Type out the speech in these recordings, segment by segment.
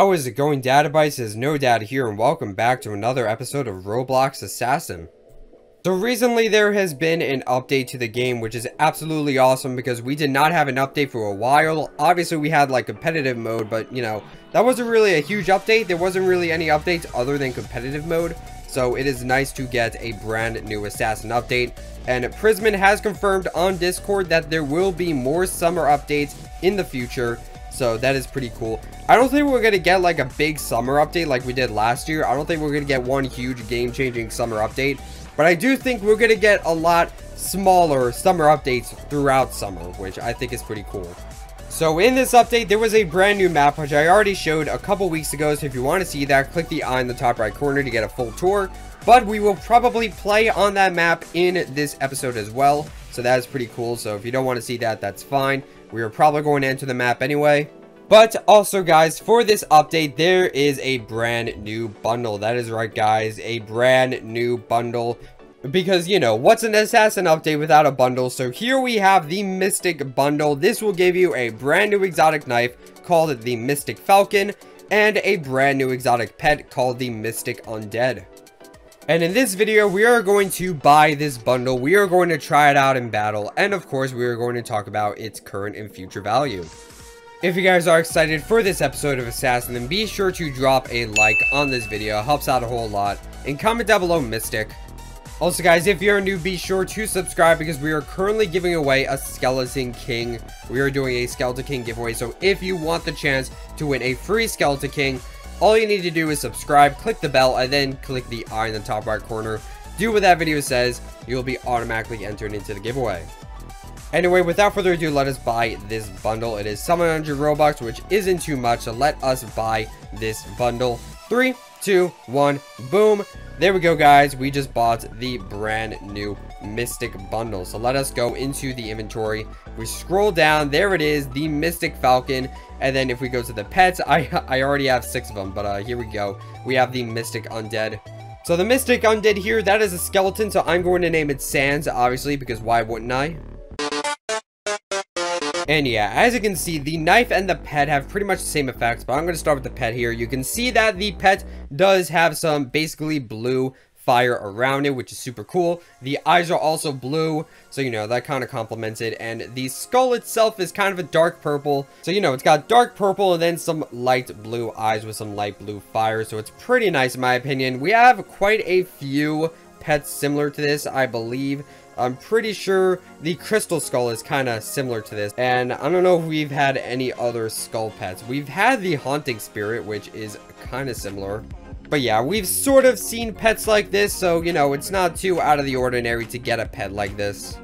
How is it going, Database? Is No Dad here, and welcome back to another episode of Roblox Assassin. So recently there has been an update to the game, which is absolutely awesome because we did not have an update for a while. Obviously we had like competitive mode, but you know, that wasn't really a huge update. There wasn't really any updates other than competitive mode. So it is nice to get a brand new Assassin update. And Prisman has confirmed on Discord that there will be more summer updates in the future. So that is pretty cool. I don't think we're going to get like a big summer update like we did last year. I don't think we're going to get one huge game-changing summer update. But I do think we're going to get a lot smaller summer updates throughout summer, which I think is pretty cool. So in this update, there was a brand new map, which I already showed a couple weeks ago. So if you want to see that, click the eye in the top right corner to get a full tour. But we will probably play on that map in this episode as well. So that is pretty cool. So if you don't want to see that, that's fine. We are probably going to enter the map anyway. But also, guys, for this update, there is a brand new bundle. That is right, guys, a brand new bundle. Because, you know, what's an Assassin update without a bundle? So here we have the Mystic Bundle. This will give you a brand new exotic knife called the Mystic Falcon and a brand new exotic pet called the Mystic Undead. And in this video, we are going to buy this bundle. We are going to try it out in battle. And of course, we are going to talk about its current and future value. If you guys are excited for this episode of Assassin, then be sure to drop a like on this video. It helps out a whole lot. And comment down below Mystic. Also, guys, if you're new, be sure to subscribe because we are currently giving away a Skeleton King. We are doing a Skeleton King giveaway. So if you want the chance to win a free Skeleton King, all you need to do is subscribe, click the bell, and then click the eye in the top right corner. Do what that video says. You'll be automatically entered into the giveaway. Anyway, without further ado, let us buy this bundle. It is 700 Robux, which isn't too much, so let us buy this bundle. 3, 2, 1, boom. There we go, guys. We just bought the brand new Mystic Bundle. So let us go into the inventory. We scroll down. There it is, the Mystic Falcon. And then if we go to the pets, I already have 6 of them, but here we go. We have the Mystic Undead. So the Mystic Undead here, that is a skeleton, so I'm going to name it Sans, obviously, because why wouldn't I? And yeah, as you can see, the knife and the pet have pretty much the same effects, but I'm going to start with the pet here. You can see that the pet does have some basically blue fire around it, which is super cool. The eyes are also blue, so you know, that kind of complements it. And the skull itself is kind of a dark purple, so you know, it's got dark purple and then some light blue eyes with some light blue fire, so it's pretty nice in my opinion. We have quite a few pets similar to this, I believe. I'm pretty sure the Crystal Skull is kind of similar to this. And I don't know if we've had any other skull pets. We've had the Haunting Spirit, which is kind of similar. But yeah, we've sort of seen pets like this. So, you know, it's not too out of the ordinary to get a pet like this.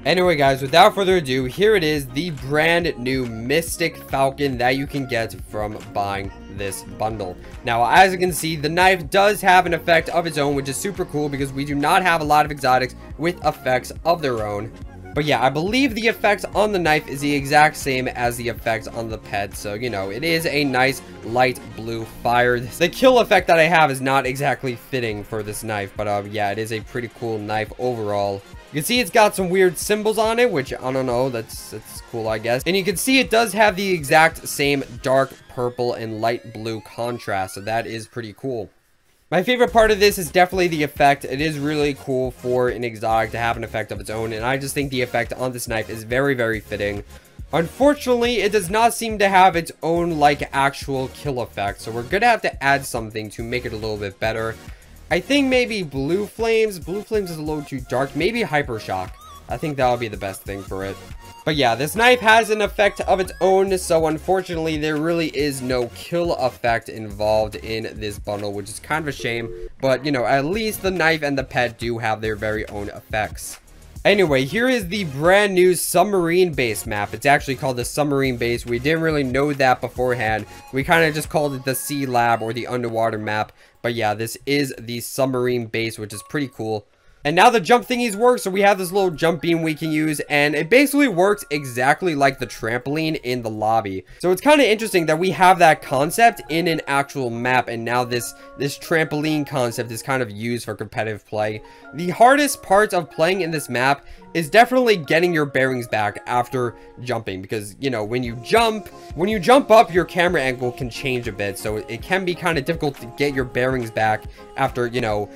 Anyway, guys, without further ado, here it is, the brand new Mystic Falcon that you can get from buying this bundle. Now, as you can see, the knife does have an effect of its own, which is super cool because we do not have a lot of exotics with effects of their own. But yeah, I believe the effect on the knife is the exact same as the effect on the pet. So, you know, it is a nice light blue fire. The kill effect that I have is not exactly fitting for this knife. But yeah, it is a pretty cool knife overall. You can see it's got some weird symbols on it, which I don't know, that's cool, I guess. And you can see it does have the exact same dark purple and light blue contrast, so that is pretty cool. My favorite part of this is definitely the effect. It is really cool for an exotic to have an effect of its own, and I just think the effect on this knife is very, very fitting. Unfortunately, it does not seem to have its own, like, actual kill effect, so we're gonna have to add something to make it a little bit better. I think maybe Blue Flames. Blue Flames is a little too dark. Maybe Hyper Shock. I think that'll be the best thing for it. But yeah, this knife has an effect of its own, so unfortunately, there really is no kill effect involved in this bundle, which is kind of a shame. But, you know, at least the knife and the pet do have their very own effects. Anyway, here is the brand new submarine base map. It's actually called the submarine base. We didn't really know that beforehand. We kind of just called it the sea lab or the underwater map. But yeah, this is the submarine base, which is pretty cool. And now the jump thingies work, so we have this little jump beam we can use, and it basically works exactly like the trampoline in the lobby. So it's kind of interesting that we have that concept in an actual map, and now this trampoline concept is kind of used for competitive play. The hardest part of playing in this map is definitely getting your bearings back after jumping, because, you know, when you jump up, your camera angle can change a bit, so it can be kind of difficult to get your bearings back after, you know,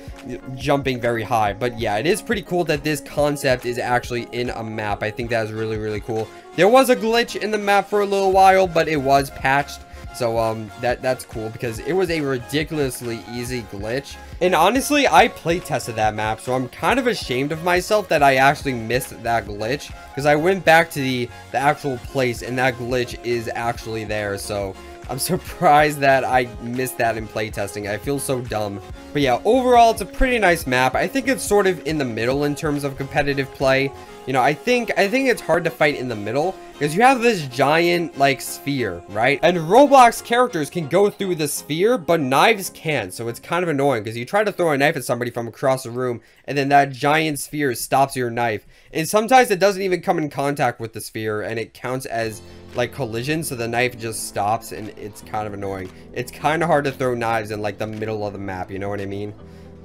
jumping very high. But yeah, it is pretty cool that this concept is actually in a map. I think that is really, really cool. There was a glitch in the map for a little while, but it was patched. So, that's cool, because it was a ridiculously easy glitch. And honestly, I play tested that map, so I'm kind of ashamed of myself that I actually missed that glitch, because I went back to the actual place, and that glitch is actually there. So I'm surprised that I missed that in playtesting. I feel so dumb. But yeah, overall, it's a pretty nice map. I think it's sort of in the middle in terms of competitive play. You know, I think it's hard to fight in the middle, because you have this giant, like, sphere, right? And Roblox characters can go through the sphere, but knives can't. So it's kind of annoying, because you try to throw a knife at somebody from across the room, and then that giant sphere stops your knife. And sometimes it doesn't even come in contact with the sphere, and it counts as, like, collision, so the knife just stops, and it's kind of annoying. It's kind of hard to throw knives in, like, the middle of the map, you know what I mean?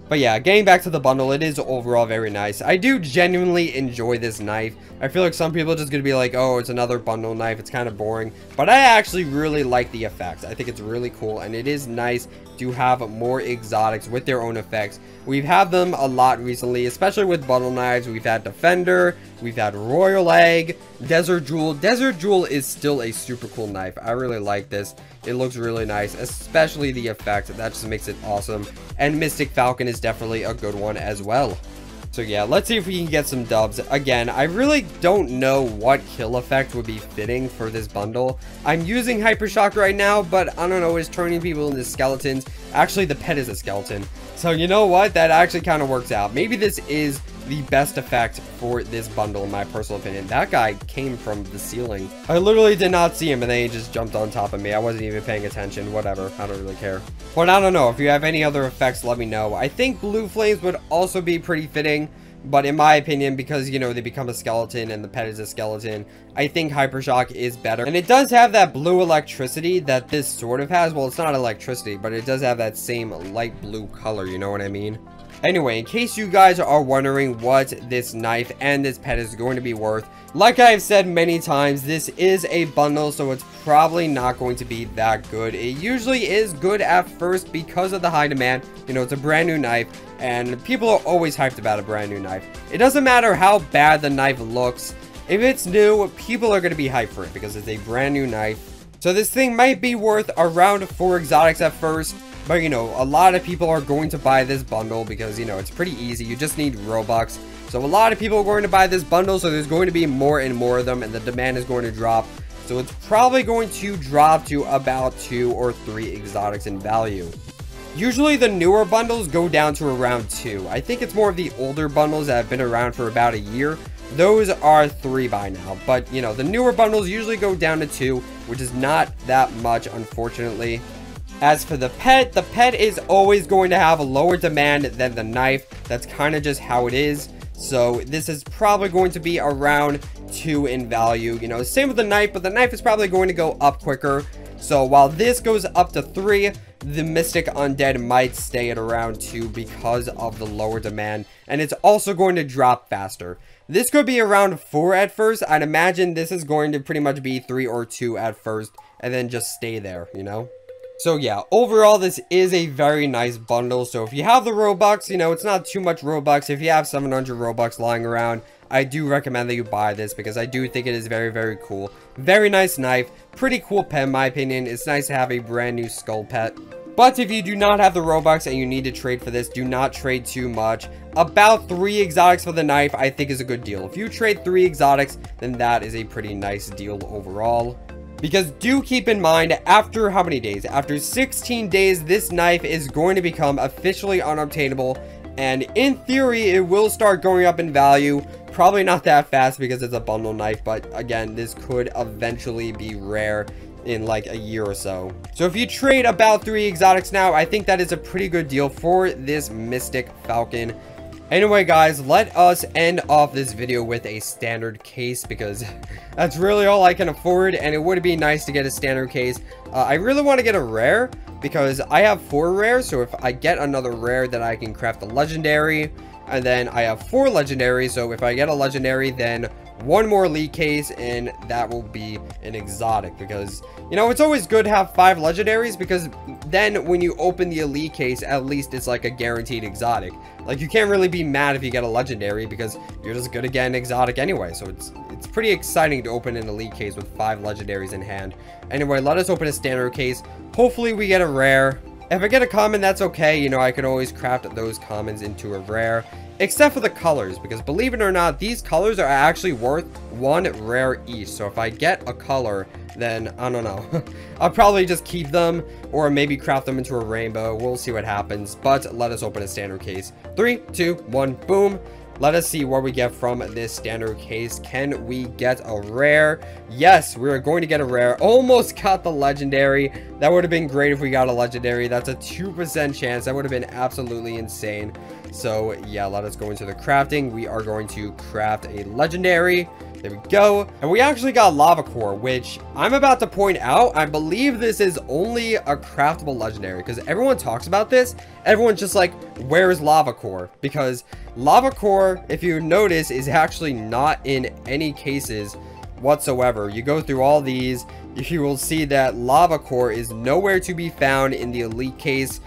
But yeah, getting back to the bundle, it is overall very nice. I do genuinely enjoy this knife. I feel like some people are just going to be like, oh, it's another bundle knife. It's kind of boring. But I actually really like the effects. I think it's really cool. And it is nice to have more exotics with their own effects. We've had them a lot recently, especially with bundle knives. We've had Defender. We've had Royal Egg. Desert Jewel. Desert Jewel is still a super cool knife. I really like this. It looks really nice, especially the effect. That just makes it awesome. And Mystic Falcon is definitely a good one as well. So yeah, let's see if we can get some dubs. Again, I really don't know what kill effect would be fitting for this bundle. I'm using Hypershock right now, but I don't know, it's turning people into skeletons. Actually, the pet is a skeleton. So you know what? That actually kind of works out. Maybe this is the best effect for this bundle in my personal opinion. That guy came from the ceiling. I literally did not see him, and then he just jumped on top of me. I wasn't even paying attention. Whatever, I don't really care. But I don't know, if you have any other effects, let me know. I think blue flames would also be pretty fitting, but in my opinion, because, you know, they become a skeleton and the pet is a skeleton, I think Hypershock is better. And it does have that blue electricity that this sort of has. Well, it's not electricity, but it does have that same light blue color, you know what I mean? Anyway, in case you guys are wondering what this knife and this pet is going to be worth, like I've said many times, this is a bundle, so it's probably not going to be that good. It usually is good at first because of the high demand. You know, it's a brand new knife, and people are always hyped about a brand new knife. It doesn't matter how bad the knife looks. If it's new, people are going to be hyped for it because it's a brand new knife. So this thing might be worth around 4 exotics at first. But, you know, a lot of people are going to buy this bundle because, you know, it's pretty easy. You just need Robux. So a lot of people are going to buy this bundle. So there's going to be more and more of them. And the demand is going to drop. So it's probably going to drop to about 2 or 3 exotics in value. Usually the newer bundles go down to around 2. I think it's more of the older bundles that have been around for about a year. Those are 3 by now. But, you know, the newer bundles usually go down to 2, which is not that much, unfortunately. As for the pet is always going to have a lower demand than the knife. That's kind of just how it is. So this is probably going to be around 2 in value. You know, same with the knife, but the knife is probably going to go up quicker. So while this goes up to 3, the Mystic Undead might stay at around 2 because of the lower demand. And it's also going to drop faster. This could be around 4 at first. I'd imagine this is going to pretty much be 3 or 2 at first. And then just stay there, you know? So yeah, overall, this is a very nice bundle. So if you have the Robux, you know, it's not too much Robux. If you have 700 Robux lying around, I do recommend that you buy this because I do think it is very, very cool. Very nice knife. Pretty cool pet, in my opinion. It's nice to have a brand new skull pet. But if you do not have the Robux and you need to trade for this, do not trade too much. About 3 exotics for the knife, I think, is a good deal. If you trade 3 exotics, then that is a pretty nice deal overall. Because do keep in mind, after how many days? After 16 days, this knife is going to become officially unobtainable. And in theory, it will start going up in value. Probably not that fast because it's a bundle knife. But again, this could eventually be rare in like a year or so. So if you trade about 3 exotics now, I think that is a pretty good deal for this Mystic Falcon. Anyway, guys, let us end off this video with a standard case because that's really all I can afford, and it would be nice to get a standard case. I really want to get a rare because I have 4 rares, so if I get another rare, then I can craft a legendary, And then I have 4 legendaries. So if I get a legendary, then 1 more elite case, and that will be an exotic, because, you know, it's always good to have 5 legendaries, because then when you open the elite case, at least it's like a guaranteed exotic. Like, you can't really be mad if you get a legendary, because you're just gonna get an exotic anyway. So it's pretty exciting to open an elite case with 5 legendaries in hand. Anyway, let us open a standard case. Hopefully we get a rare. If I get a common, that's okay. You know, I can always craft those commons into a rare. Except for the colors, because believe it or not, these colors are actually worth 1 rare each. So if I get a color, then I don't know. I'll probably just keep them, or maybe craft them into a rainbow. We'll see what happens. But let us open a standard case. 3, 2, 1, boom. Let us see what we get from this standard case. Can we get a rare? Yes, we're going to get a rare. Almost got the legendary. That would have been great if we got a legendary. That's a 2% chance. That would have been absolutely insane. So yeah, let us go into the crafting. We are going to craft a legendary. There we go. And we actually got lava core, which I'm about to point out. I believe this is only a craftable legendary, because everyone talks about this. Everyone's just like, where's lava core? Because lava core, if you notice, is actually not in any cases whatsoever. You go through all these, you will see that lava core is nowhere to be found in the elite case,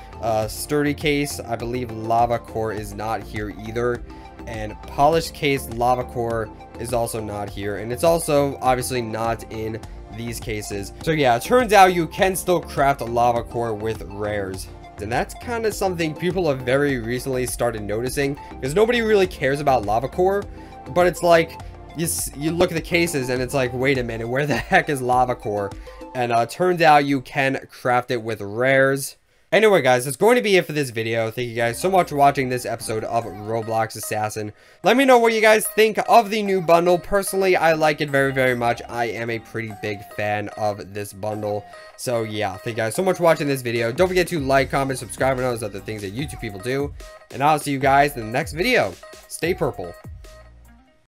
sturdy case. I believe lava core is not here either. And polished case lava core is also not here, and it's also obviously not in these cases. So yeah, it turns out you can still craft a lava core with rares, and that's kind of something people have very recently started noticing, because nobody really cares about lava core. But it's like you look at the cases and it's like, wait a minute, where the heck is lava core? And turns out you can craft it with rares. Anyway, guys, that's going to be it for this video. Thank you guys so much for watching this episode of Roblox Assassin. Let me know what you guys think of the new bundle. Personally, I like it very, very much. I am a pretty big fan of this bundle. So, yeah, thank you guys so much for watching this video. Don't forget to like, comment, subscribe, and all those other things that YouTube people do. And I'll see you guys in the next video. Stay purple.